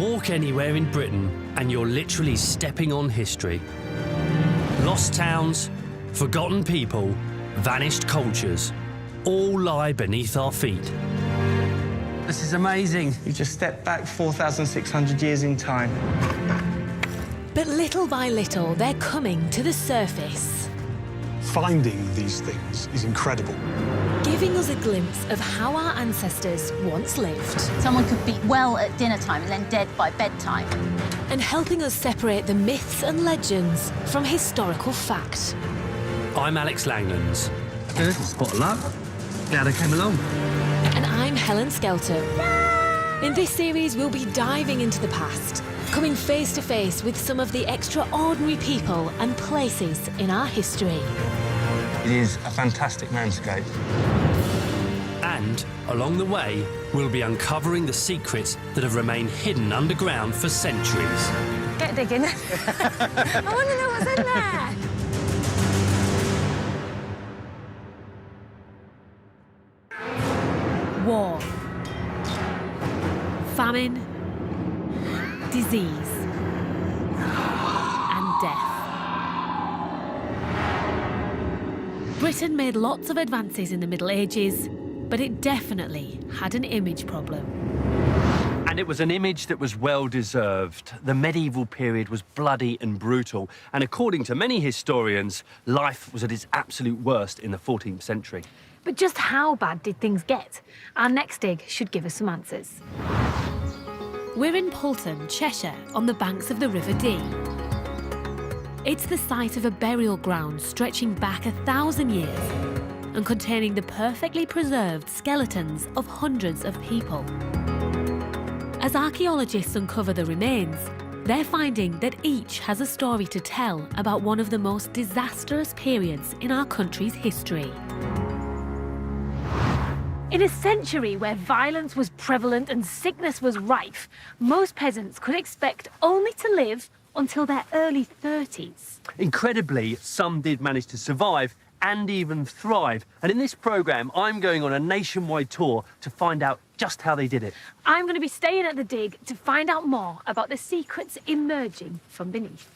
Walk anywhere in Britain and you're literally stepping on history. Lost towns, forgotten people, vanished cultures, all lie beneath our feet. This is amazing. You just stepped back 4,600 years in time. But little by little, they're coming to the surface. Finding these things is incredible. Giving us a glimpse of how our ancestors once lived. Someone could be well at dinner time and then dead by bedtime. And helping us separate the myths and legends from historical fact. I'm Alex Langlands. Good, spot of luck. Glad I came along. And I'm Helen Skelton. In this series, we'll be diving into the past, coming face to face with some of the extraordinary people and places in our history. It is a fantastic landscape. And along the way, we'll be uncovering the secrets that have remained hidden underground for centuries. Get digging. I want to know what's in there. War, famine, disease, and death. Britain made lots of advances in the Middle Ages, but it definitely had an image problem. And it was an image that was well-deserved. The medieval period was bloody and brutal, and according to many historians, life was at its absolute worst in the 14th century. But just how bad did things get? Our next dig should give us some answers. We're in Poulton, Cheshire, on the banks of the River Dee. It's the site of a burial ground stretching back 1,000 years and containing the perfectly preserved skeletons of hundreds of people. As archaeologists uncover the remains, they're finding that each has a story to tell about one of the most disastrous periods in our country's history. In a century where violence was prevalent and sickness was rife, most peasants could expect only to live until their early 30s. Incredibly, some did manage to survive and even thrive. And in this programme, I'm going on a nationwide tour to find out just how they did it. I'm going to be staying at the dig to find out more about the secrets emerging from beneath.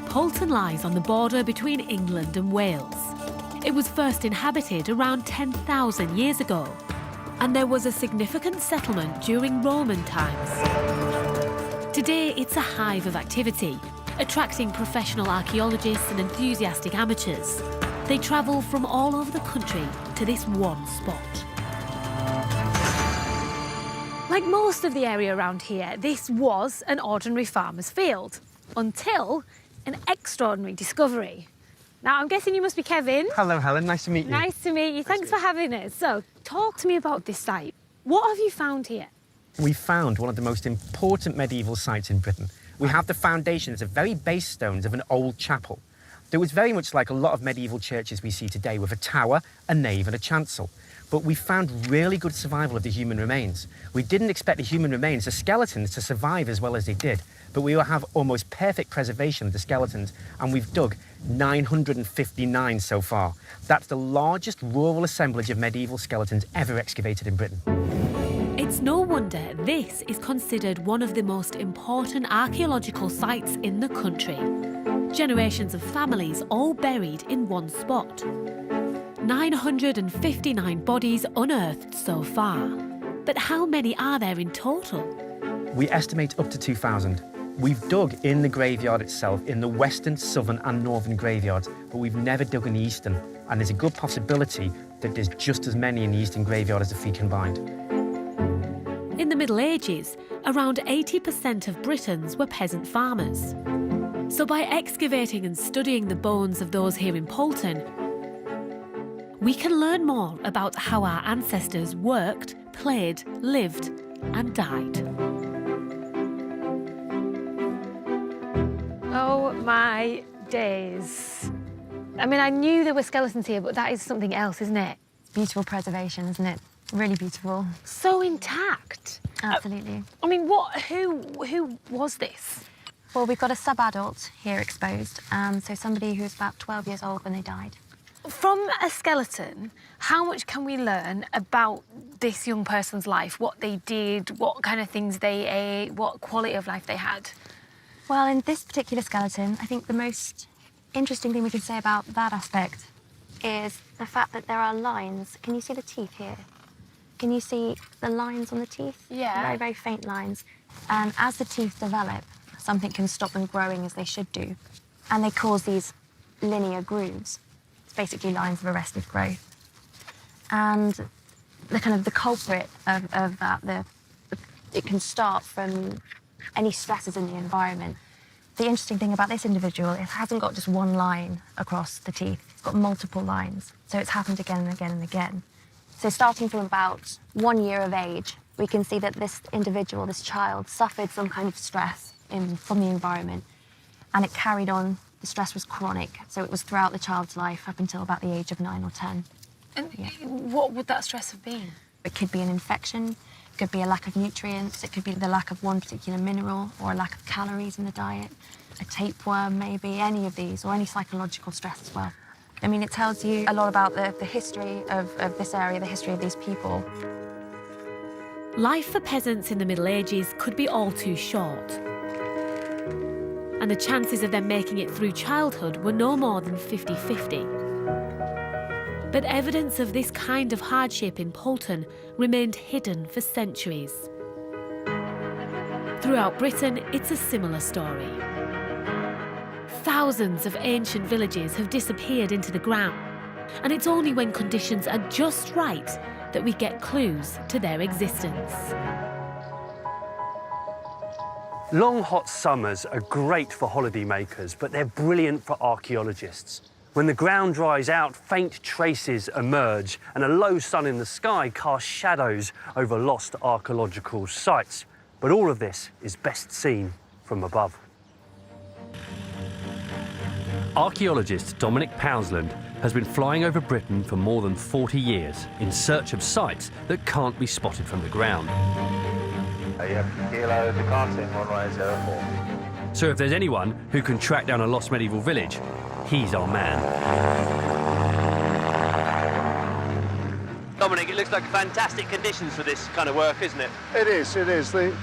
Poulton lies on the border between England and Wales. It was first inhabited around 10,000 years ago, and there was a significant settlement during Roman times. Today, it's a hive of activity, attracting professional archaeologists and enthusiastic amateurs. They travel from all over the country to this one spot. Like most of the area around here, this was an ordinary farmer's field, until an extraordinary discovery. Now, I'm guessing you must be Kevin. Hello, Helen. Nice to meet you. Nice to meet you. Thanks for having us. So, talk to me about this site. What have you found here? We found one of the most important medieval sites in Britain. We have the foundations, the very base stones of an old chapel. It was very much like a lot of medieval churches we see today, with a tower, a nave and a chancel. But we found really good survival of the human remains. We didn't expect the human remains, the skeletons, to survive as well as they did. But we will have almost perfect preservation of the skeletons, and we've dug 959 so far. That's the largest rural assemblage of medieval skeletons ever excavated in Britain. It's no wonder this is considered one of the most important archaeological sites in the country. Generations of families all buried in one spot. 959 bodies unearthed so far. But how many are there in total? We estimate up to 2,000. We've dug in the graveyard itself, in the western, southern and northern graveyards, but we've never dug in the eastern. And there's a good possibility that there's just as many in the eastern graveyard as the three combined. In the Middle Ages, around 80% of Britons were peasant farmers. So by excavating and studying the bones of those here in Poulton, we can learn more about how our ancestors worked, played, lived and died. Oh my days. I mean, I knew there were skeletons here, but that is something else, isn't it? Beautiful preservation, isn't it? Really beautiful. So intact. Absolutely. I mean, who was this? Well, we've got a sub-adult here exposed, so somebody who's about 12 years old when they died. From a skeleton, how much can we learn about this young person's life? What they did, what kind of things they ate, what quality of life they had? Well, in this particular skeleton, I think the most interesting thing we can say about that aspect is the fact that there are lines. Can you see the teeth here? Can you see the lines on the teeth? Yeah. Very, very faint lines. And as the teeth develop, something can stop them growing as they should do. And they cause these linear grooves. It's basically lines of arrested growth. And the culprit of that, it can start from any stresses in the environment. The interesting thing about this individual, it hasn't got just one line across the teeth. It's got multiple lines. So it's happened again and again and again. So starting from about 1 year of age, we can see that this individual, this child, suffered some kind of stress from the environment, and it carried on. The stress was chronic, so it was throughout the child's life up until about the age of 9 or 10. And what would that stress have been? It could be an infection, it could be a lack of nutrients, it could be the lack of one particular mineral or a lack of calories in the diet, a tapeworm maybe, any of these, or any psychological stress as well. I mean, it tells you a lot about the history of this area, the history of these people. Life for peasants in the Middle Ages could be all too short. And the chances of them making it through childhood were no more than 50-50. But evidence of this kind of hardship in Poulton remained hidden for centuries. Throughout Britain, it's a similar story. Thousands of ancient villages have disappeared into the ground, and it's only when conditions are just right that we get clues to their existence. Long hot summers are great for holidaymakers, but they're brilliant for archaeologists. When the ground dries out, faint traces emerge, and a low sun in the sky casts shadows over lost archaeological sites. But all of this is best seen from above. Archaeologist Dominic Powsland has been flying over Britain for more than 40 years in search of sites that can't be spotted from the ground. So if there's anyone who can track down a lost medieval village, he's our man. Dominic, it looks like fantastic conditions for this kind of work, isn't it? It is.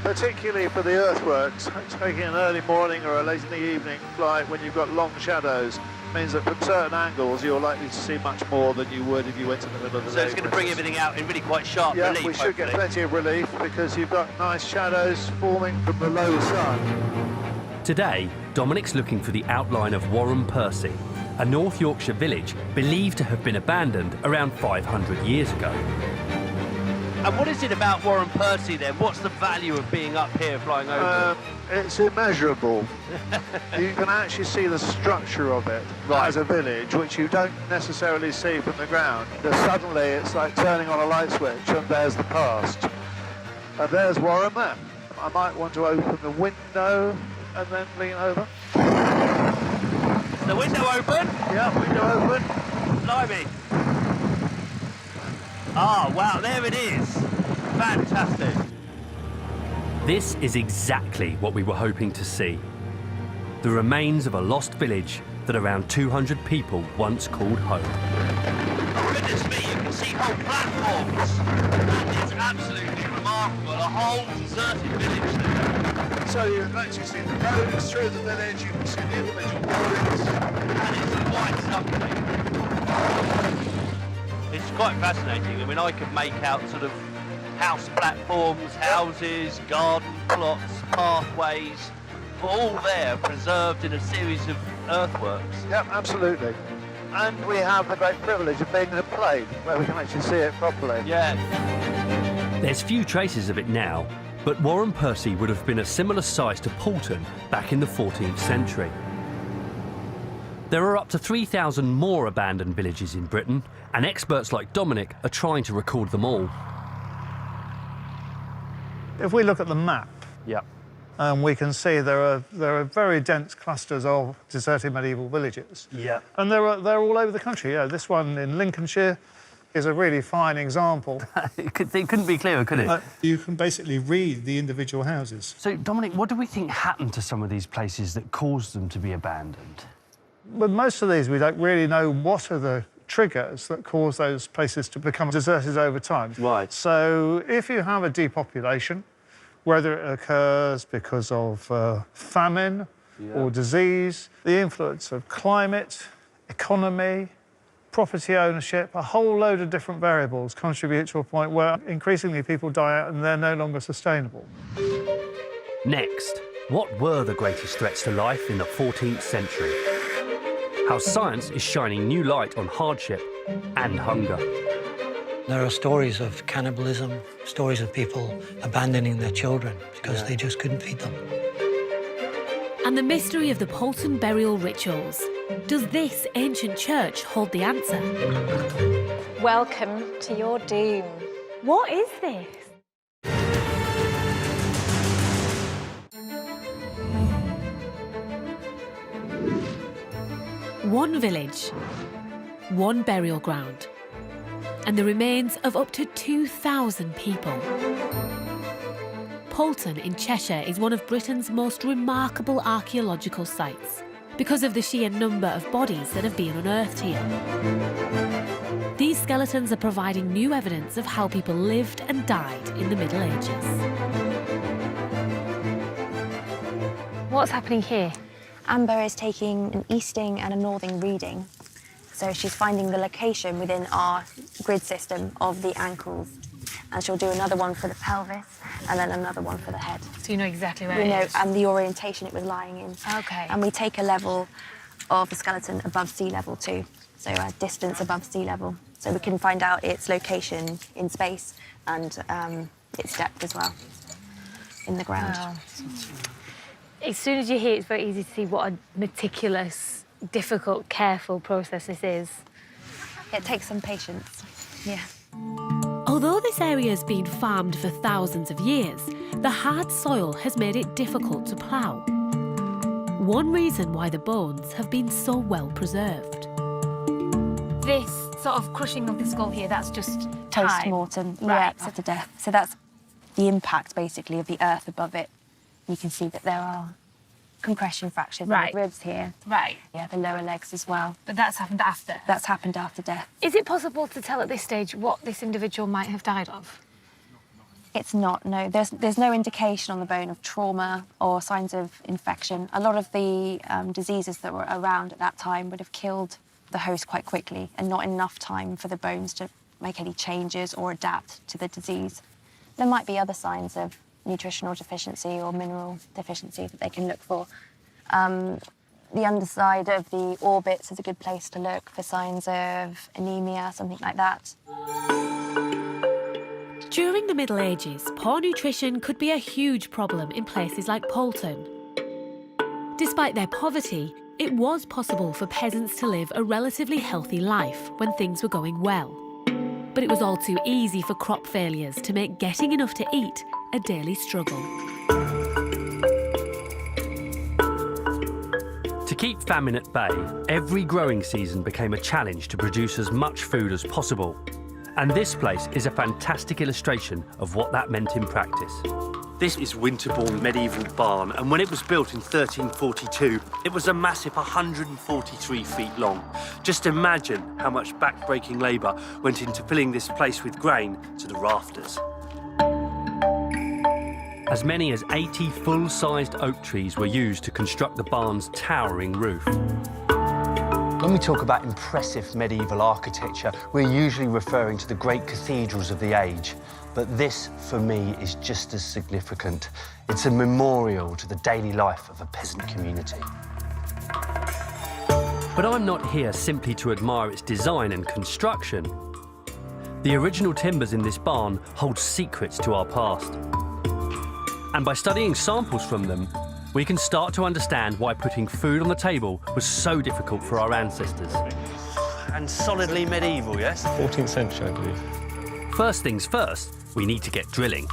Particularly for the earthworks, taking an early morning or a late in the evening flight when you've got long shadows means that from certain angles you're likely to see much more than you would if you went to the middle of the day. So it's going to bring everything out in really quite sharp relief. Yeah, we should get plenty of relief because you've got nice shadows forming from the low sun. Today, Dominic's looking for the outline of Warren Percy, a North Yorkshire village believed to have been abandoned around 500 years ago. And what is it about Warren Percy then? What's the value of being up here flying over? It's immeasurable. You can actually see the structure of it as a village, which you don't necessarily see from the ground. Suddenly it's like turning on a light switch and there's the past. And there's Warren there. I might want to open the window and then lean over. Is the window open? Yeah, window open. Blimey. Ah, wow, there it is. Fantastic. This is exactly what we were hoping to see. The remains of a lost village that around 200 people once called home. Oh, goodness me, you can see whole platforms. It's absolutely remarkable. A whole deserted village there. So you can actually see the roads through the village, you can see the individual buildings. And it's quite something. It's quite fascinating. I mean, I could make out sort of house platforms, houses, garden plots, pathways, all there preserved in a series of earthworks. Yep, absolutely. And we have the great privilege of being in a plane where we can actually see it properly. Yeah. There's few traces of it now, but Warren Percy would have been a similar size to Poulton back in the 14th century. There are up to 3,000 more abandoned villages in Britain, and experts like Dominic are trying to record them all. If we look at the map, we can see there are very dense clusters of deserted medieval villages. Yeah. And they're all over the country. Yeah, this one in Lincolnshire is a really fine example. It couldn't be clearer, could it? You can basically read the individual houses. So, Dominic, what do we think happened to some of these places that caused them to be abandoned? With most of these, we don't really know what are the triggers that cause those places to become deserted over time. Right. So if you have a depopulation, whether it occurs because of famine or disease, the influence of climate, economy, property ownership, a whole load of different variables contribute to a point where increasingly people die out and they're no longer sustainable. Next, what were the greatest threats to life in the 14th century? How science is shining new light on hardship and hunger. There are stories of cannibalism, stories of people abandoning their children because they just couldn't feed them. And the mystery of the Poulton burial rituals. Does this ancient church hold the answer? Welcome to your doom. What is this? One village, one burial ground, and the remains of up to 2,000 people. Poulton in Cheshire is one of Britain's most remarkable archaeological sites because of the sheer number of bodies that have been unearthed here. These skeletons are providing new evidence of how people lived and died in the Middle Ages. What's happening here? Amber is taking an easting and a northing reading. So she's finding the location within our grid system of the ankles. And she'll do another one for the pelvis and then another one for the head. So you know exactly where We it know, is? and the orientation it was lying in. Okay. And we take a level of the skeleton above sea level too. So a distance above sea level. So we can find out its location in space and its depth as well in the ground. Wow. As soon as you hear it, it's very easy to see what a meticulous, difficult, careful process this is. It takes some patience, yeah. Although this area has been farmed for thousands of years, the hard soil has made it difficult to plough. One reason why the bones have been so well preserved. This sort of crushing of the skull here, that's just Post-mortem, Right. yeah, to death. So that's the impact, basically, of the earth above it. You can see that there are compression fractures in Right. the ribs here. Right. Yeah, the lower legs as well. But that's happened after? That's happened after death. Is it possible to tell at this stage what this individual might have died of? It's not, no. There's no indication on the bone of trauma or signs of infection. A lot of the diseases that were around at that time would have killed the host quite quickly and not enough time for the bones to make any changes or adapt to the disease. There might be other signs of nutritional deficiency or mineral deficiency that they can look for. The underside of the orbits is a good place to look for signs of anemia, something like that. During the Middle Ages, poor nutrition could be a huge problem in places like Poulton. Despite their poverty, it was possible for peasants to live a relatively healthy life when things were going well. But it was all too easy for crop failures to make getting enough to eat a daily struggle. To keep famine at bay, every growing season became a challenge to produce as much food as possible. And this place is a fantastic illustration of what that meant in practice. This is Winterbourne medieval barn, and when it was built in 1342, it was a massive 143 feet long. Just imagine how much back-breaking labour went into filling this place with grain to the rafters. As many as 80 full-sized oak trees were used to construct the barn's towering roof. When we talk about impressive medieval architecture, we're usually referring to the great cathedrals of the age. But this, for me, is just as significant. It's a memorial to the daily life of a peasant community. But I'm not here simply to admire its design and construction. The original timbers in this barn hold secrets to our past. And by studying samples from them, we can start to understand why putting food on the table was so difficult for our ancestors. And solidly medieval, yes? 14th century, I believe. First things first, we need to get drilling.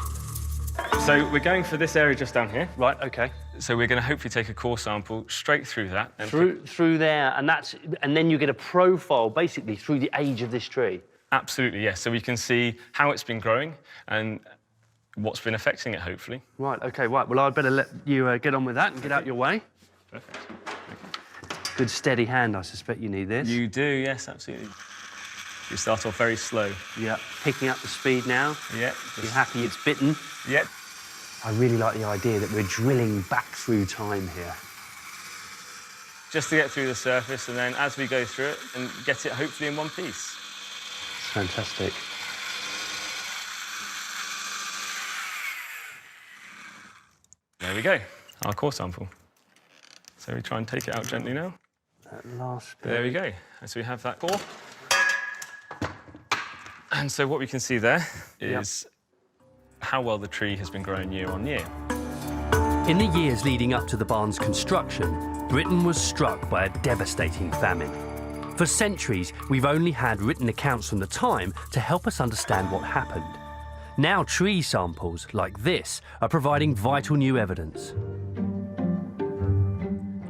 So we're going for this area just down here. Right, OK. So we're going to hopefully take a core sample straight through that. And Through there, and then you get a profile, basically, through the age of this tree. Absolutely, yes. So we can see how it's been growing and what's been affecting it, hopefully. Right, OK, right. Well, I'd better let you get on with that and get out your way. Perfect. Good steady hand, I suspect you need this. You do, yes, absolutely. You start off very slow. Yeah, picking up the speed now. Yeah. You're happy it's bitten? Yeah. I really like the idea that we're drilling back through time here. Just to get through the surface, and then as we go through it, and get it hopefully in one piece. It's fantastic. There we go, our core sample. So we try and take it out gently now. That last bit. There we go. And so we have that core. And so what we can see there is how well the tree has been growing year on year. In the years leading up to the barn's construction, Britain was struck by a devastating famine. For centuries, we've only had written accounts from the time to help us understand what happened. Now tree samples like this are providing vital new evidence.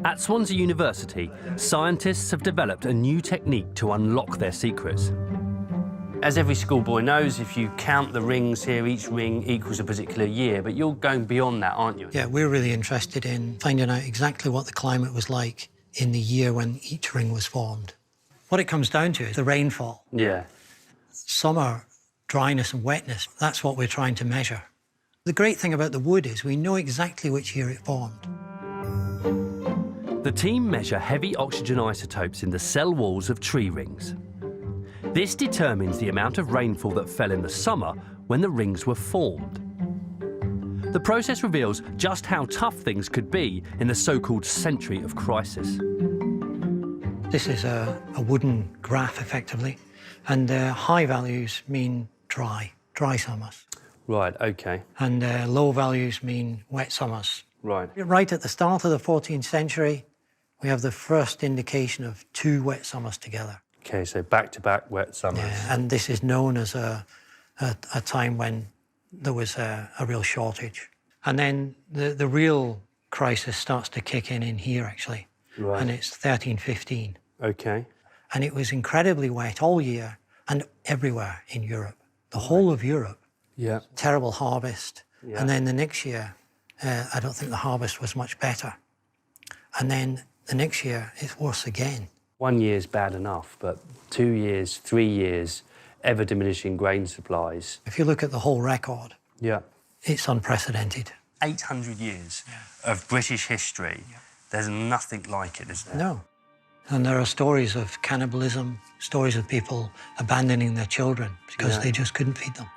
At Swansea University, scientists have developed a new technique to unlock their secrets. As every schoolboy knows, if you count the rings here, each ring equals a particular year, but you're going beyond that, aren't you? Yeah, we're really interested in finding out exactly what the climate was like in the year when each ring was formed. What it comes down to is the rainfall. Yeah. Summer dryness and wetness, that's what we're trying to measure. The great thing about the wood is we know exactly which year it formed. The team measure heavy oxygen isotopes in the cell walls of tree rings. This determines the amount of rainfall that fell in the summer when the rings were formed. The process reveals just how tough things could be in the so-called century of crisis. This is a wooden graph, effectively, and high values mean dry summers. Right, OK. And low values mean wet summers. Right. Right at the start of the 14th century, we have the first indication of 2 wet summers together. OK, so back-to-back wet summers. Yeah, and this is known as a time when there was a real shortage. And then the real crisis starts to kick in here, actually. Right. And it's 1315. OK. And it was incredibly wet all year and everywhere in Europe. The whole of Europe. Yeah. Terrible harvest. Yeah. And then the next year, I don't think the harvest was much better. And then the next year, it's worse again. 1 year's bad enough, but 2 years, 3 years, ever-diminishing grain supplies. If you look at the whole record, Yeah. it's unprecedented. 800 years of British history. There's nothing like it, is there? No. And there are stories of cannibalism, stories of people abandoning their children because they just couldn't feed them.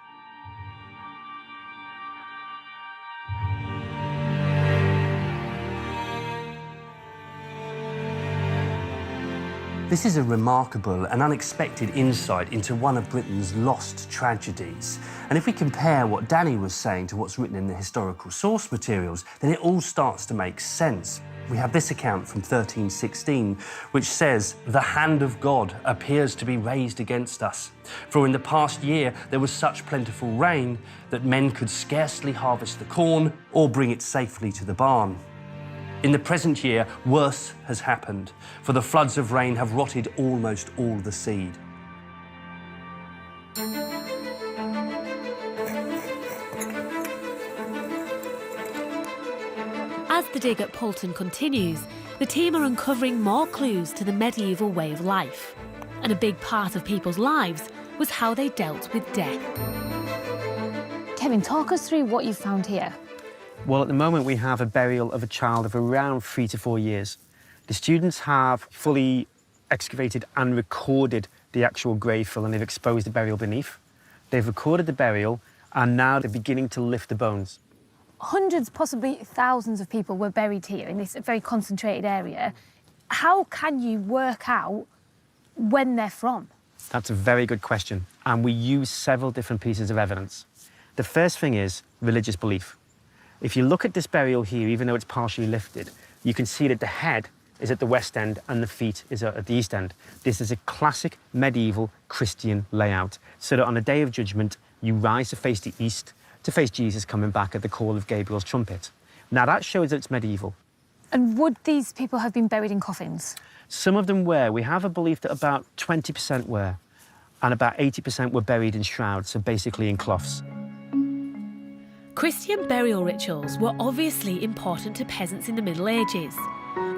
This is a remarkable and unexpected insight into one of Britain's lost tragedies. And if we compare what Danny was saying to what's written in the historical source materials, then it all starts to make sense. We have this account from 1316, which says, "The hand of God appears to be raised against us. For in the past year there was such plentiful rain that men could scarcely harvest the corn or bring it safely to the barn. In the present year, worse has happened, for the floods of rain have rotted almost all the seed." As the dig at Poulton continues, the team are uncovering more clues to the medieval way of life. And a big part of people's lives was how they dealt with death. Kevin, talk us through what you found here. Well, at the moment, we have a burial of a child of around 3 to 4 years. The students have fully excavated and recorded the actual grave fill, and they've exposed the burial beneath. They've recorded the burial, and now they're beginning to lift the bones. Hundreds, possibly thousands of people were buried here in this very concentrated area. How can you work out when they're from? That's a very good question, and we use several different pieces of evidence. The first thing is religious belief. If you look at this burial here, even though it's partially lifted, you can see that the head is at the west end and the feet is at the east end. This is a classic medieval Christian layout, so that on the day of judgment, you rise to face the east, to face Jesus coming back at the call of Gabriel's trumpet. Now, that shows that it's medieval. And would these people have been buried in coffins? Some of them were. We have a belief that about 20% were, and about 80% were buried in shrouds, so basically in cloths. Christian burial rituals were obviously important to peasants in the Middle Ages.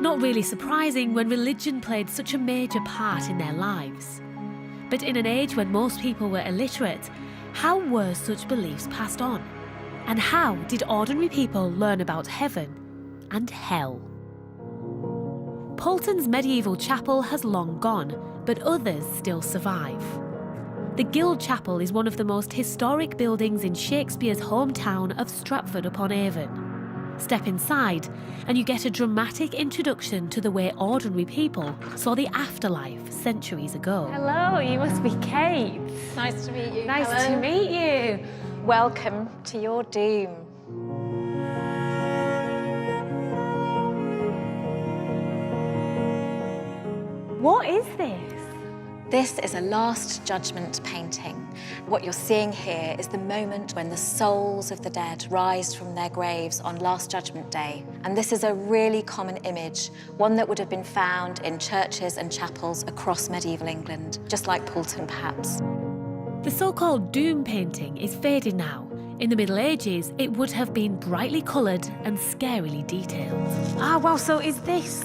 Not really surprising when religion played such a major part in their lives. But in an age when most people were illiterate, how were such beliefs passed on? And how did ordinary people learn about heaven and hell? Poulton's medieval chapel has long gone, but others still survive. The Guild Chapel is one of the most historic buildings in Shakespeare's hometown of Stratford-upon-Avon. Step inside and you get a dramatic introduction to the way ordinary people saw the afterlife centuries ago. Hello, you must be Kate. Nice to meet you. Nice Helen. to meet you. Welcome to your doom. What is this? This is a Last Judgment painting. What you're seeing here is the moment when the souls of the dead rise from their graves on Last Judgment Day. And this is a really common image, one that would have been found in churches and chapels across medieval England, just like Poulton perhaps. The so-called doom painting is faded now. In the Middle Ages, it would have been brightly coloured and scarily detailed. Ah, wow, so is this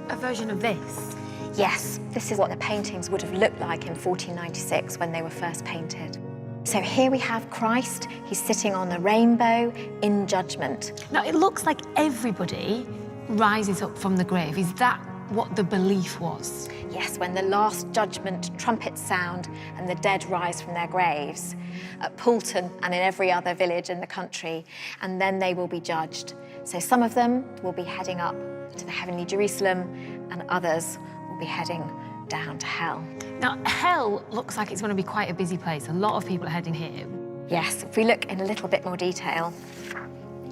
a version of this? Yes, this is what the paintings would have looked like in 1496 when they were first painted. So here we have Christ, he's sitting on a rainbow in judgment. Now, it looks like everybody rises up from the grave. Is that what the belief was? Yes, when the Last Judgment trumpets sound and the dead rise from their graves at Poulton and in every other village in the country, and then they will be judged. So some of them will be heading up to the heavenly Jerusalem and others will be heading down to hell. Now, hell looks like it's going to be quite a busy place. A lot of people are heading here. Yes, if we look in a little bit more detail,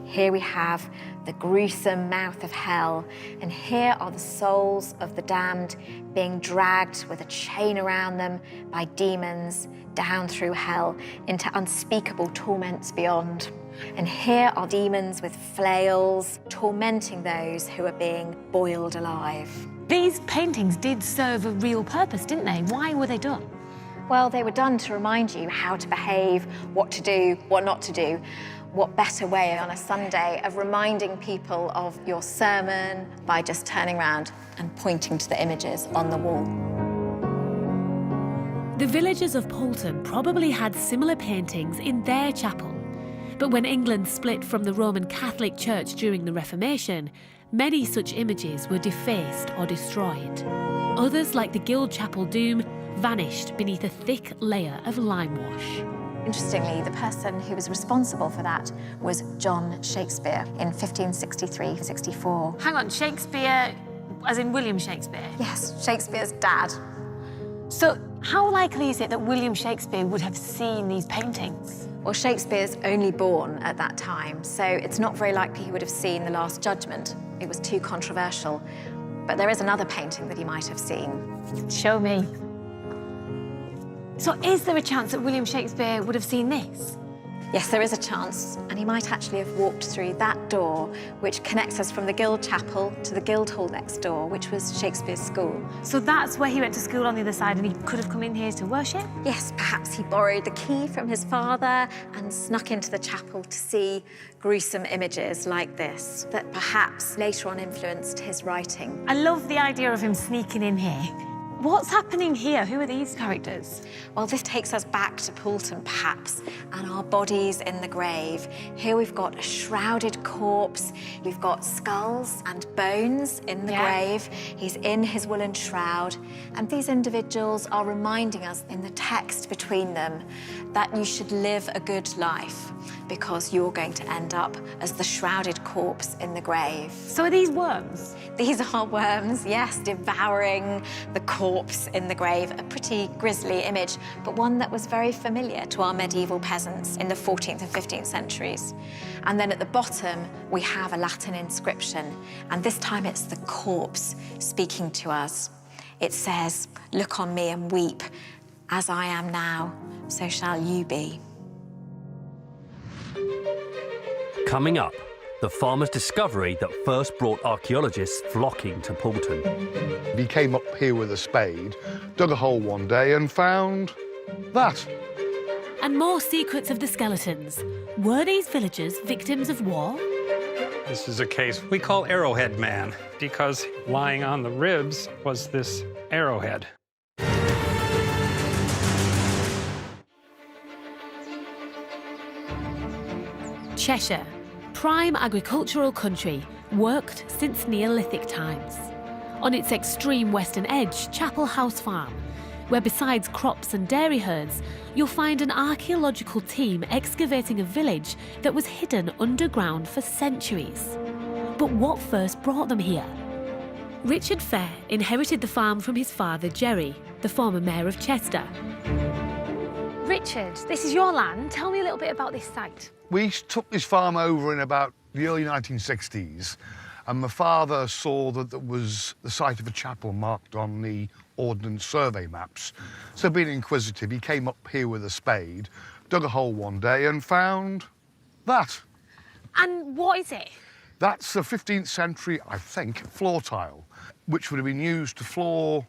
here we have the gruesome mouth of hell, and here are the souls of the damned being dragged with a chain around them by demons down through hell into unspeakable torments beyond. And here are demons with flails tormenting those who are being boiled alive. These paintings did serve a real purpose, didn't they? Why were they done? Well, they were done to remind you how to behave, what to do, what not to do. What better way on a Sunday of reminding people of your sermon by just turning around and pointing to the images on the wall. The villagers of Poulton probably had similar paintings in their chapel. But when England split from the Roman Catholic Church during the Reformation, many such images were defaced or destroyed. Others, like the Guild Chapel Doom, vanished beneath a thick layer of limewash. Interestingly, the person who was responsible for that was John Shakespeare in 1563-64. Hang on, Shakespeare, as in William Shakespeare? Yes, Shakespeare's dad. So how likely is it that William Shakespeare would have seen these paintings? Well, Shakespeare's only born at that time, so it's not very likely he would have seen The Last Judgment. It was too controversial. But there is another painting that he might have seen. Show me. So is there a chance that William Shakespeare would have seen this? Yes, there is a chance, and he might actually have walked through that door, which connects us from the Guild Chapel to the Guildhall next door, which was Shakespeare's school. So that's where he went to school on the other side, and he could have come in here to worship? Yes, perhaps he borrowed the key from his father and snuck into the chapel to see gruesome images like this, that perhaps later on influenced his writing. I love the idea of him sneaking in here. What's happening here? Who are these characters? Well, this takes us back to Poulton, perhaps, and our bodies in the grave. Here we've got a shrouded corpse. We've got skulls and bones in the grave. He's in his woolen shroud. And these individuals are reminding us in the text between them that you should live a good life because you're going to end up as the shrouded corpse in the grave. So are these worms? These are worms, yes, devouring the corpse in the grave. A pretty grisly image, but one that was very familiar to our medieval peasants in the 14th and 15th centuries. And then at the bottom, we have a Latin inscription, and this time it's the corpse speaking to us. It says, "Look on me and weep. As I am now, so shall you be." Coming up, the farmer's discovery that first brought archaeologists flocking to Poulton. He came up here with a spade, dug a hole one day and found that. And more secrets of the skeletons. Were these villagers victims of war? This is a case we call Arrowhead Man because lying on the ribs was this arrowhead. Cheshire, prime agricultural country, worked since Neolithic times. On its extreme western edge, Chapel House Farm, where besides crops and dairy herds, you'll find an archaeological team excavating a village that was hidden underground for centuries. But what first brought them here? Richard Fair inherited the farm from his father, Jerry, the former mayor of Chester. Richard, this is your land. Tell me a little bit about this site. We took this farm over in about the early 1960s, and my father saw that there was the site of a chapel marked on the Ordnance Survey maps. So being inquisitive, he came up here with a spade, dug a hole one day and found that. And what is it? That's a 15th century, I think, floor tile, which would have been used to floor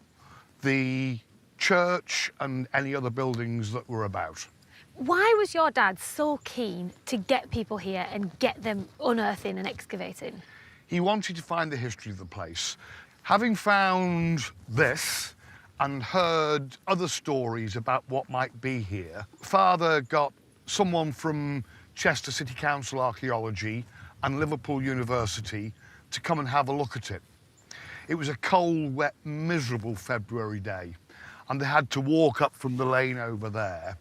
the church and any other buildings that were about. Why was your dad so keen to get people here and get them unearthing and excavating? He wanted to find the history of the place. Having found this and heard other stories about what might be here, Father got someone from Chester City Council Archaeology and Liverpool University to come and have a look at it. It was a cold, wet, miserable February day, and they had to walk up from the lane over there,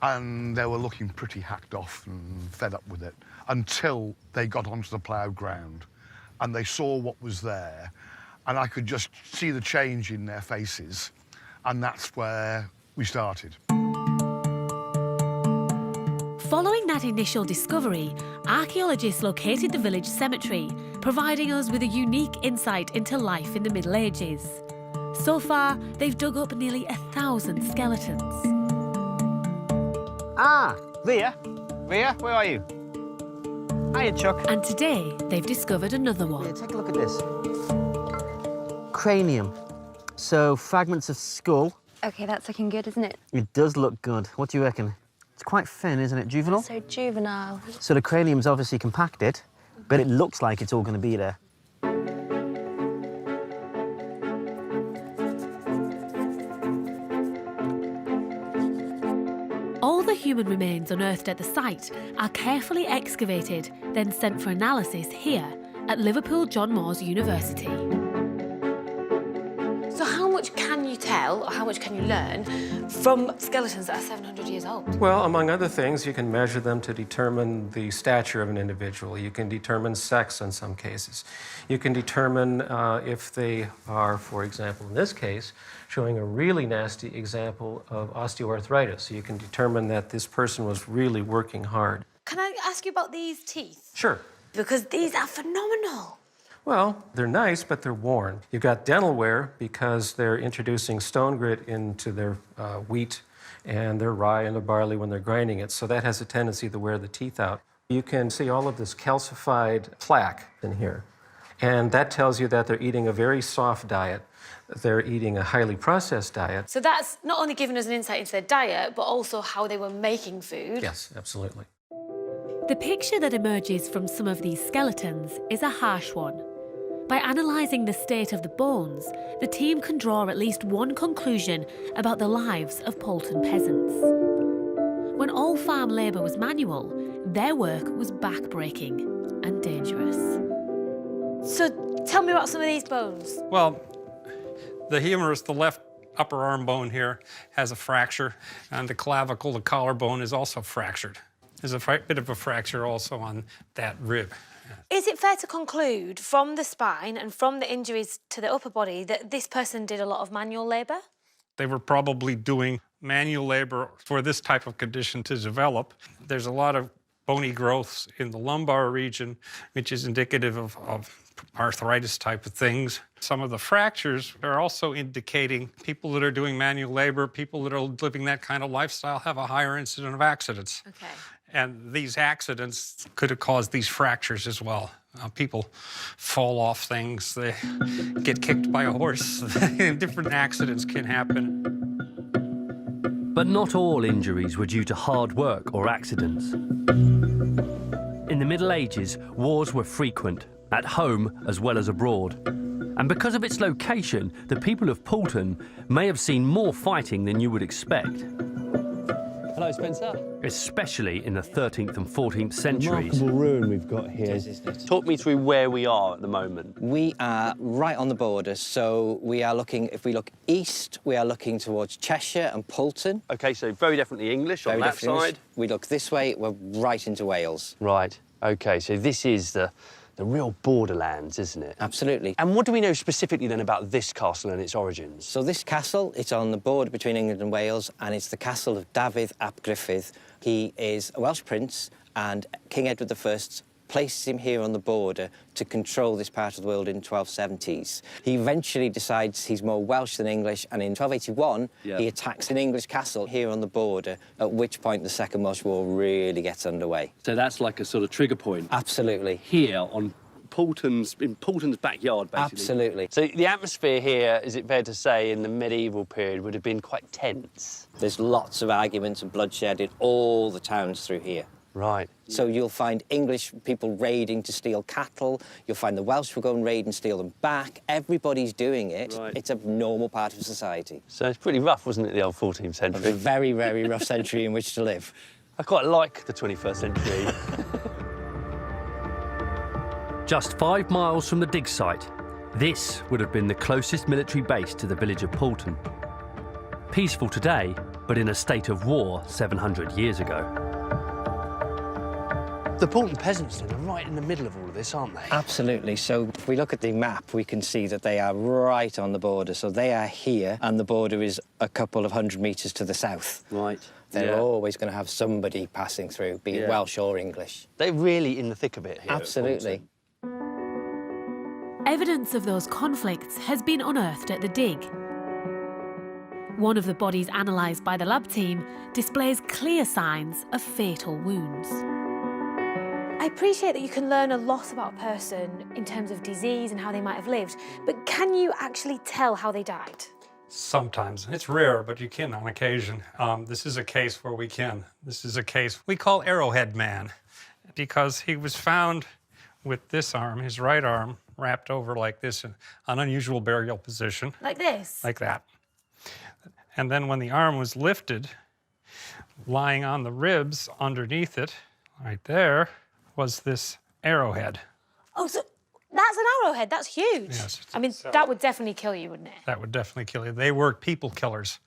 and they were looking pretty hacked off and fed up with it until they got onto the ploughed ground and they saw what was there, and I could just see the change in their faces, and that's where we started. Following that initial discovery, archaeologists located the village cemetery, providing us with a unique insight into life in the Middle Ages. So far, they've dug up nearly 1,000 skeletons. Ah, Ria, where are you? Hiya, Chuck. And today, they've discovered another one. Yeah, take a look at this. Cranium. So, fragments of skull. OK, that's looking good, isn't it? It does look good. What do you reckon? It's quite thin, isn't it? Juvenile? So juvenile. So the cranium's obviously compacted, but it looks like it's all going to be there. All the human remains unearthed at the site are carefully excavated, then sent for analysis here at Liverpool John Moores University. So how much can you tell, or how much can you learn from skeletons that are 700 years old? Well, among other things, you can measure them to determine the stature of an individual. You can determine sex in some cases. You can determine if they are, for example, in this case, showing a really nasty example of osteoarthritis. So you can determine that this person was really working hard. Can I ask you about these teeth? Sure. Because these are phenomenal. Well, they're nice, but they're worn. You've got dental wear because they're introducing stone grit into their wheat and their rye and their barley when they're grinding it, so that has a tendency to wear the teeth out. You can see all of this calcified plaque in here, and that tells you that they're eating a very soft diet. They're eating a highly processed diet. So that's not only giving us an insight into their diet, but also how they were making food. Yes, absolutely. The picture that emerges from some of these skeletons is a harsh one. By analysing the state of the bones, the team can draw at least one conclusion about the lives of Poulton peasants. When all farm labour was manual, their work was back-breaking and dangerous. So tell me about some of these bones. Well, the humerus, the left upper arm bone here, has a fracture, and the clavicle, the collarbone, is also fractured. There's a bit of a fracture also on that rib. Is it fair to conclude from the spine and from the injuries to the upper body that this person did a lot of manual labour? They were probably doing manual labor for this type of condition to develop. There's a lot of bony growths in the lumbar region, which is indicative of arthritis type of things. Some of the fractures are also indicating people that are doing manual labor, people that are living that kind of lifestyle have a higher incidence of accidents. Okay. And these accidents could have caused these fractures as well. People fall off things, they get kicked by a horse. Different accidents can happen. But not all injuries were due to hard work or accidents. In the Middle Ages, wars were frequent, at home as well as abroad. And because of its location, the people of Poulton may have seen more fighting than you would expect. Hello, Spencer. Especially in the 13th and 14th centuries. Remarkable ruin we've got here. Talk me through where we are at the moment. We are right on the border, so we are looking, if we look east, we are looking towards Cheshire and Poulton. OK, so very definitely English on that side. We look this way, we're right into Wales. Right, OK, so this is the real borderlands, isn't it? Absolutely. And what do we know specifically then about this castle and its origins? So this castle, it's on the border between England and Wales, and it's the castle of Dafydd ap Gruffudd. He is a Welsh prince, and King Edward I places him here on the border to control this part of the world in the 1270s. He eventually decides he's more Welsh than English, and in 1281, he attacks an English castle here on the border, at which point the Second Welsh War really gets underway. So that's like a sort of trigger point? Absolutely. Here on in Poulton's backyard, basically? Absolutely. So the atmosphere here, is it fair to say, in the medieval period would have been quite tense? There's lots of arguments and bloodshed in all the towns through here. Right. So you'll find English people raiding to steal cattle. You'll find the Welsh will go and raid and steal them back. Everybody's doing it. Right. It's a normal part of society. So it's pretty rough, wasn't it, the old 14th century? A very, very rough century in which to live. I quite like the 21st century. Just 5 miles from the dig site, this would have been the closest military base to the village of Poulton. Peaceful today, but in a state of war 700 years ago. The Poulton peasants then are right in the middle of all of this, aren't they? Absolutely. So if we look at the map, we can see that they are right on the border. So they are here, and the border is a couple of 100 metres to the south. Right. They're always going to have somebody passing through, be it Welsh or English. They're really in the thick of it here. Absolutely. Evidence of those conflicts has been unearthed at the dig. One of the bodies analysed by the lab team displays clear signs of fatal wounds. I appreciate that you can learn a lot about a person in terms of disease and how they might have lived, but can you actually tell how they died? Sometimes. It's rare, but you can on occasion. This is a case where we can. This is a case we call Arrowhead Man, because he was found with this arm, his right arm, wrapped over like this in an unusual burial position. Like this? Like that. And then when the arm was lifted, lying on the ribs underneath it, right there, was this arrowhead. Oh, so that's an arrowhead. That's huge. Yes. I mean, that would definitely kill you, wouldn't it? That would definitely kill you. They were people killers,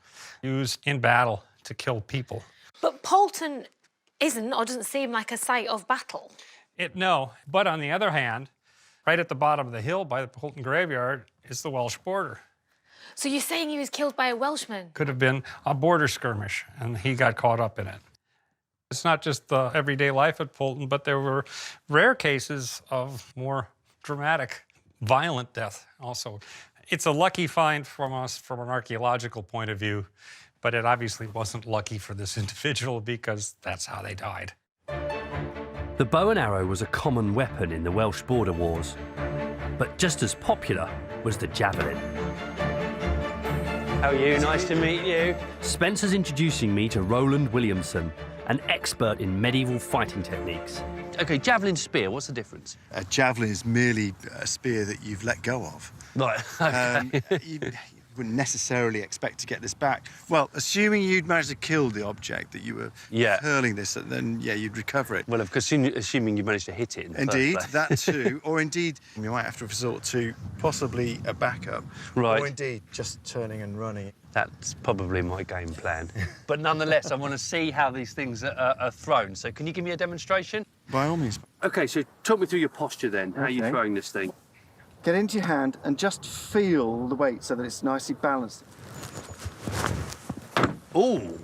used in battle to kill people. But Poulton isn't, or doesn't seem like a site of battle. No, but on the other hand, right at the bottom of the hill by the Poulton graveyard is the Welsh border. So you're saying he was killed by a Welshman? Could have been a border skirmish, and he got caught up in it. It's not just the everyday life at Poulton, but there were rare cases of more dramatic, violent death also. It's a lucky find from us from an archaeological point of view, but it obviously wasn't lucky for this individual because that's how they died. The bow and arrow was a common weapon in the Welsh border wars, but just as popular was the javelin. How are you? Nice to meet you. Spencer's introducing me to Roland Williamson, an expert in medieval fighting techniques. OK, javelin spear, what's the difference? A javelin is merely a spear that you've let go of. Right, OK. You wouldn't necessarily expect to get this back. Well, assuming you'd managed to kill the object that you were hurling this at, then, you'd recover it. Well, of course, assuming you managed to hit it in the Indeed, first place. that too. Or indeed, you might have to resort to possibly a backup. Right. Or indeed, just turning and running. That's probably my game plan. But nonetheless, I want to see how these things are thrown. So can you give me a demonstration? By all means. OK, so talk me through your posture then. How are you throwing this thing? Get into your hand and just feel the weight so that it's nicely balanced. Ooh.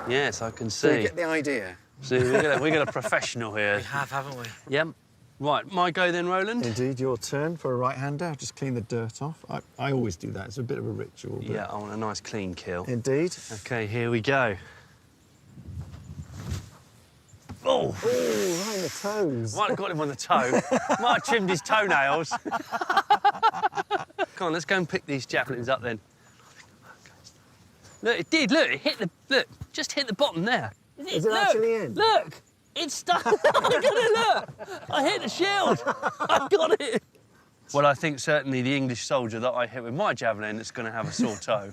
Yes, I can see. So you get the idea. See, we got a professional here. We have, haven't we? Yep. Right, my go then, Roland? Indeed, your turn for a right-hander. I'll just clean the dirt off. I always do that. It's a bit of a ritual. But... Yeah, I want a nice clean kill. Indeed. OK, here we go. Oh! Oh, right in the toes. Might have got him on the toe. Might have trimmed his toenails. Come on, let's go and pick these javelins up then. Look, it did. Look, it hit the... Look, just hit the bottom there. Is it actually in? Look! It's stuck. I got it, look! I hit the shield. I got it. Well, I think certainly the English soldier that I hit with my javelin is going to have a sore toe.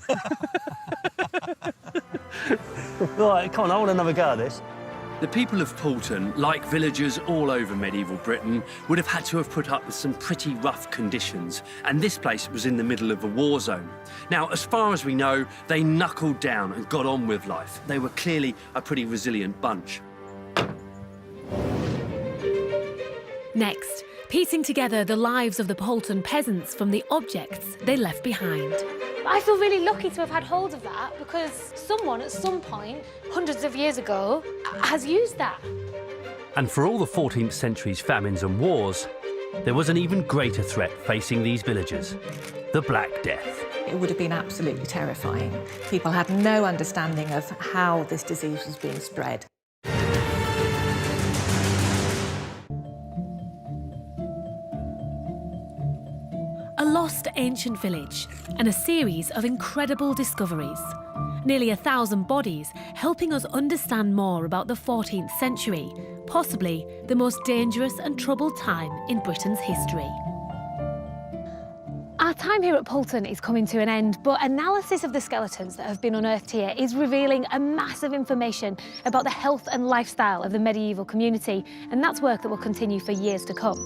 Right, come on, I want another go at this. The people of Poulton, like villagers all over medieval Britain, would have had to have put up with some pretty rough conditions, and this place was in the middle of a war zone. Now, as far as we know, they knuckled down and got on with life. They were clearly a pretty resilient bunch. Next, piecing together the lives of the Poulton peasants from the objects they left behind. I feel really lucky to have had hold of that because someone at some point, hundreds of years ago, has used that. And for all the 14th century's famines and wars, there was an even greater threat facing these villagers: the Black Death. It would have been absolutely terrifying. People had no understanding of how this disease was being spread. A lost ancient village and a series of incredible discoveries. Nearly 1,000 bodies, helping us understand more about the 14th century, possibly the most dangerous and troubled time in Britain's history. Our time here at Poulton is coming to an end, but analysis of the skeletons that have been unearthed here is revealing a massive information about the health and lifestyle of the medieval community, and that's work that will continue for years to come.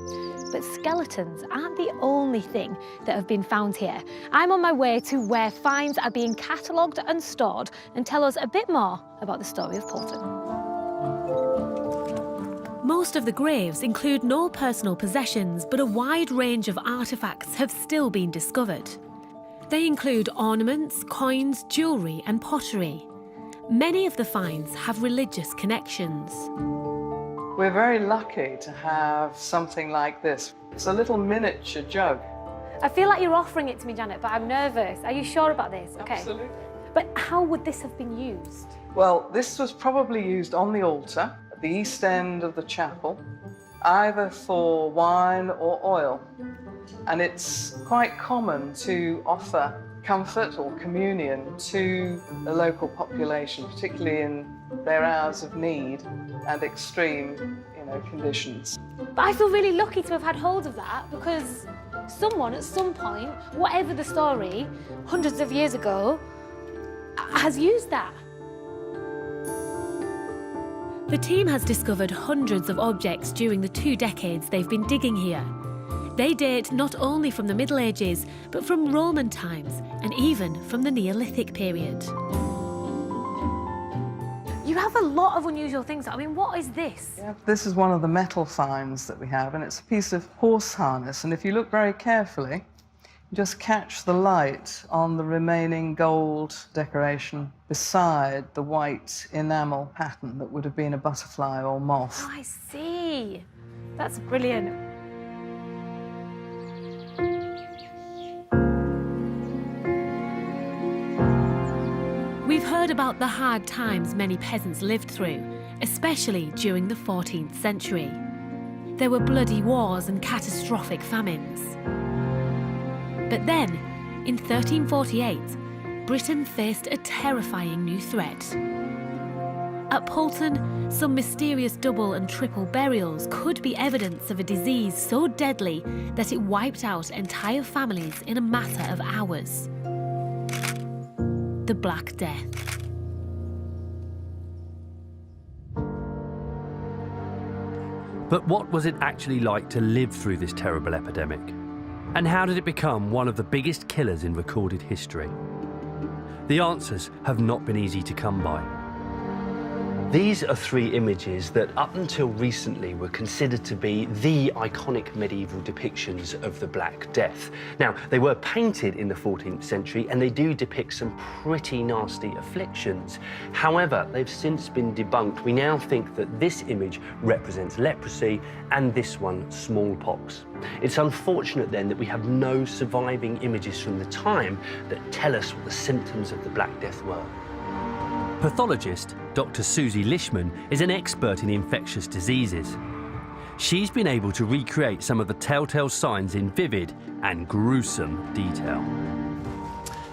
But skeletons aren't the only thing that have been found here. I'm on my way to where finds are being catalogued and stored and tell us a bit more about the story of Poulton. Most of the graves include no personal possessions, but a wide range of artefacts have still been discovered. They include ornaments, coins, jewellery and pottery. Many of the finds have religious connections. We're very lucky to have something like this. It's a little miniature jug. I feel like you're offering it to me, Janet, but I'm nervous. Are you sure about this? Okay. Absolutely. But how would this have been used? Well, this was probably used on the altar at the east end of the chapel, either for wine or oil. And it's quite common to offer comfort or communion to the local population, particularly in their hours of need and extreme, conditions. But I feel really lucky to have had hold of that because someone at some point, whatever the story, hundreds of years ago, has used that. The team has discovered hundreds of objects during the 2 decades they've been digging here. They date not only from the Middle Ages, but from Roman times and even from the Neolithic period. You have a lot of unusual things. I mean, what is this? Yeah, this is one of the metal finds that we have, and it's a piece of horse harness. And if you look very carefully, you just catch the light on the remaining gold decoration beside the white enamel pattern that would have been a butterfly or moth. Oh, I see. That's brilliant. We've heard about the hard times many peasants lived through, especially during the 14th century. There were bloody wars and catastrophic famines. But then, in 1348, Britain faced a terrifying new threat. At Poulton, some mysterious double and triple burials could be evidence of a disease so deadly that it wiped out entire families in a matter of hours. The Black Death. But what was it actually like to live through this terrible epidemic? And how did it become one of the biggest killers in recorded history? The answers have not been easy to come by. These are 3 images that up until recently were considered to be the iconic medieval depictions of the Black Death. Now, they were painted in the 14th century and they do depict some pretty nasty afflictions. However, they've since been debunked. We now think that this image represents leprosy and this one smallpox. It's unfortunate then that we have no surviving images from the time that tell us what the symptoms of the Black Death were. Pathologist Dr. Susie Lishman is an expert in infectious diseases. She's been able to recreate some of the telltale signs in vivid and gruesome detail.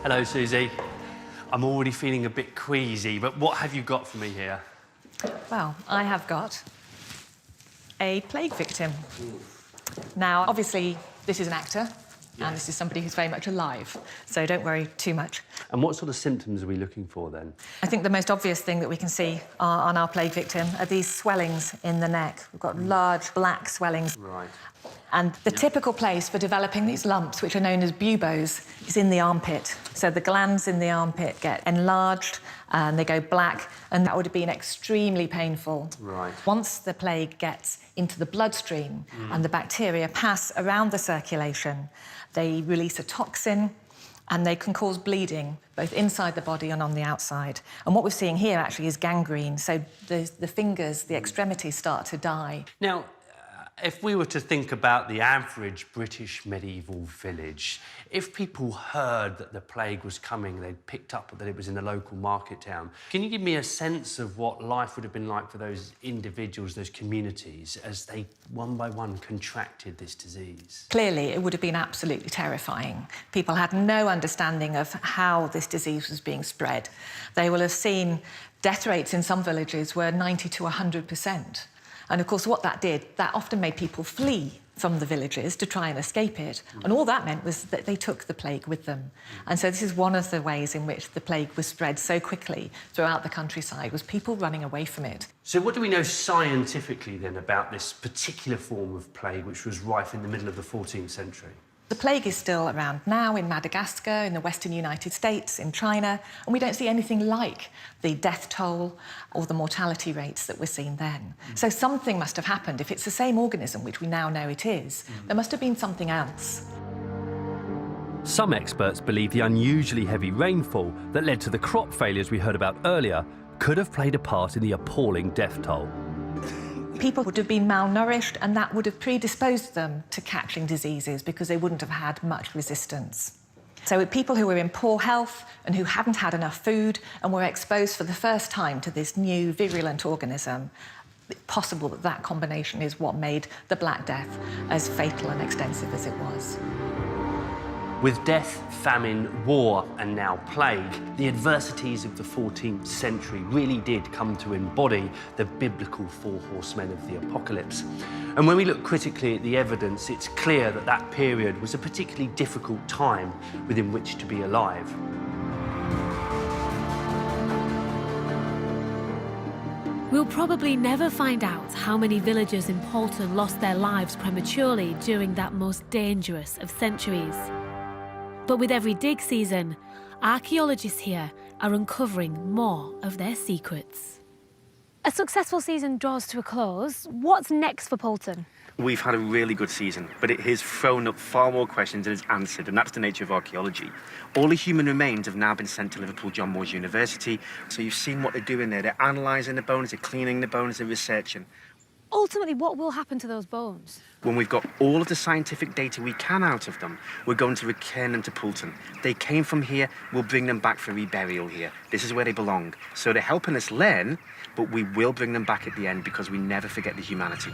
Hello, Susie. I'm already feeling a bit queasy, but what have you got for me here? Well, I have got a plague victim. Now, obviously, this is an actor, And this is somebody who's very much alive, so don't worry too much. And what sort of symptoms are we looking for then? I think the most obvious thing that we can see on our plague victim are these swellings in the neck. We've got large black swellings. Right. And the typical place for developing these lumps, which are known as buboes, is in the armpit. So the glands in the armpit get enlarged and they go black, and that would have been extremely painful. Right. Once the plague gets into the bloodstream and the bacteria pass around the circulation, they release a toxin and they can cause bleeding, both inside the body and on the outside. And what we're seeing here actually is gangrene, so the fingers, the extremities start to die. Now, if we were to think about the average British medieval village, if people heard that the plague was coming, they'd picked up that it was in the local market town, can you give me a sense of what life would have been like for those individuals, those communities, as they, one by one, contracted this disease? Clearly, it would have been absolutely terrifying. People had no understanding of how this disease was being spread. They will have seen death rates in some villages were 90 to 100%. And of course, what that did, that often made people flee from the villages to try and escape it. And all that meant was that they took the plague with them. And so this is one of the ways in which the plague was spread so quickly throughout the countryside, was people running away from it. So what do we know scientifically then about this particular form of plague which was rife in the middle of the 14th century? The plague is still around now in Madagascar, in the western United States, in China, and we don't see anything like the death toll or the mortality rates that were seen then. So something must have happened. If it's the same organism, which we now know it is, there must have been something else. Some experts believe the unusually heavy rainfall that led to the crop failures we heard about earlier could have played a part in the appalling death toll. People would have been malnourished, and that would have predisposed them to catching diseases because they wouldn't have had much resistance. So with people who were in poor health and who hadn't had enough food and were exposed for the first time to this new virulent organism, it's possible that that combination is what made the Black Death as fatal and extensive as it was. With death, famine, war, and now plague, the adversities of the 14th century really did come to embody the biblical four horsemen of the apocalypse. And when we look critically at the evidence, it's clear that that period was a particularly difficult time within which to be alive. We'll probably never find out how many villagers in Poulton lost their lives prematurely during that most dangerous of centuries. But with every dig season, archaeologists here are uncovering more of their secrets. A successful season draws to a close. What's next for Poulton? We've had a really good season, but it has thrown up far more questions than it's answered, and that's the nature of archaeology. All the human remains have now been sent to Liverpool John Moores University, so you've seen what they're doing there. They're analysing the bones, they're cleaning the bones, they're researching. Ultimately, what will happen to those bones? When we've got all of the scientific data we can out of them, we're going to return them to Poulton. They came from here, we'll bring them back for reburial here. This is where they belong. So they're helping us learn, but we will bring them back at the end because we never forget the humanity.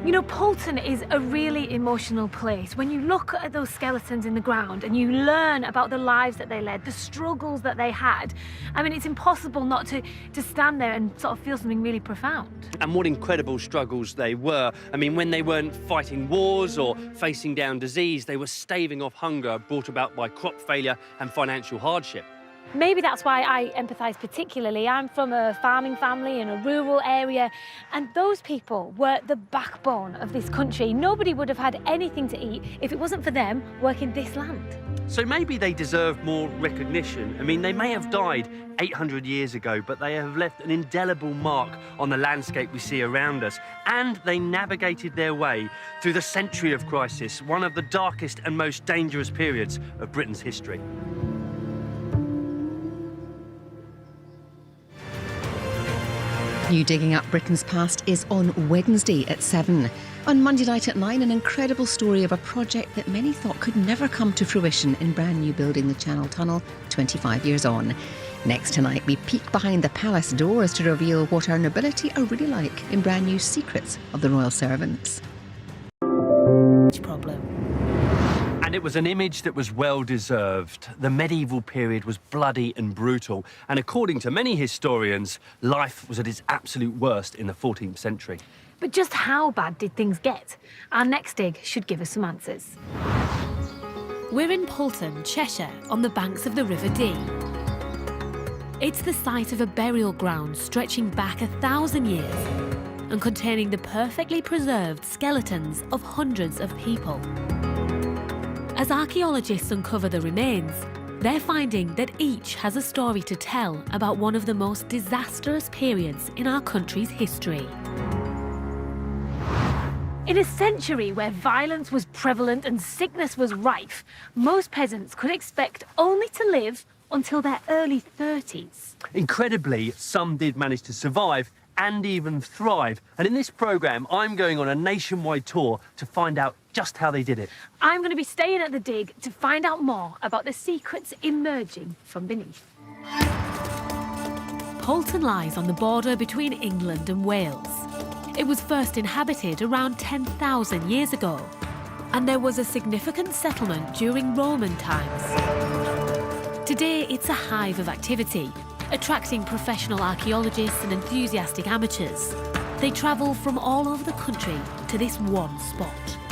You know, Poulton is a really emotional place. When you look at those skeletons in the ground and you learn about the lives that they led, the struggles that they had, I mean, it's impossible not to stand there and sort of feel something really profound. And what incredible struggles they were. I mean, when they weren't fighting wars or facing down disease, they were staving off hunger brought about by crop failure and financial hardship. Maybe that's why I empathise particularly. I'm from a farming family in a rural area, and those people were the backbone of this country. Nobody would have had anything to eat if it wasn't for them working this land. So maybe they deserve more recognition. I mean, they may have died 800 years ago, but they have left an indelible mark on the landscape we see around us. And they navigated their way through the century of crisis, one of the darkest and most dangerous periods of Britain's history. New Digging Up Britain's Past is on Wednesday at 7. On Monday night at 9, an incredible story of a project that many thought could never come to fruition in brand new building the Channel Tunnel 25 years on. Next tonight, we peek behind the palace doors to reveal what our nobility are really like in brand new Secrets of the Royal Servants. Problem. And it it was an image that was well deserved. The medieval period was bloody and brutal, and according to many historians, life was at its absolute worst in the 14th century. But just how bad did things get? Our next dig should give us some answers. We're in Poulton, Cheshire, on the banks of the River Dee. It's the site of a burial ground stretching back 1,000 years and containing the perfectly preserved skeletons of hundreds of people. As archaeologists uncover the remains, they're finding that each has a story to tell about one of the most disastrous periods in our country's history. In a century where violence was prevalent and sickness was rife, most peasants could expect only to live until their early 30s. Incredibly, some did manage to survive and even thrive. And in this programme, I'm going on a nationwide tour to find out just how they did it. I'm going to be staying at the dig to find out more about the secrets emerging from beneath. Poulton lies on the border between England and Wales. It was first inhabited around 10,000 years ago, and there was a significant settlement during Roman times. Today, it's a hive of activity, attracting professional archaeologists and enthusiastic amateurs. They travel from all over the country to this one spot.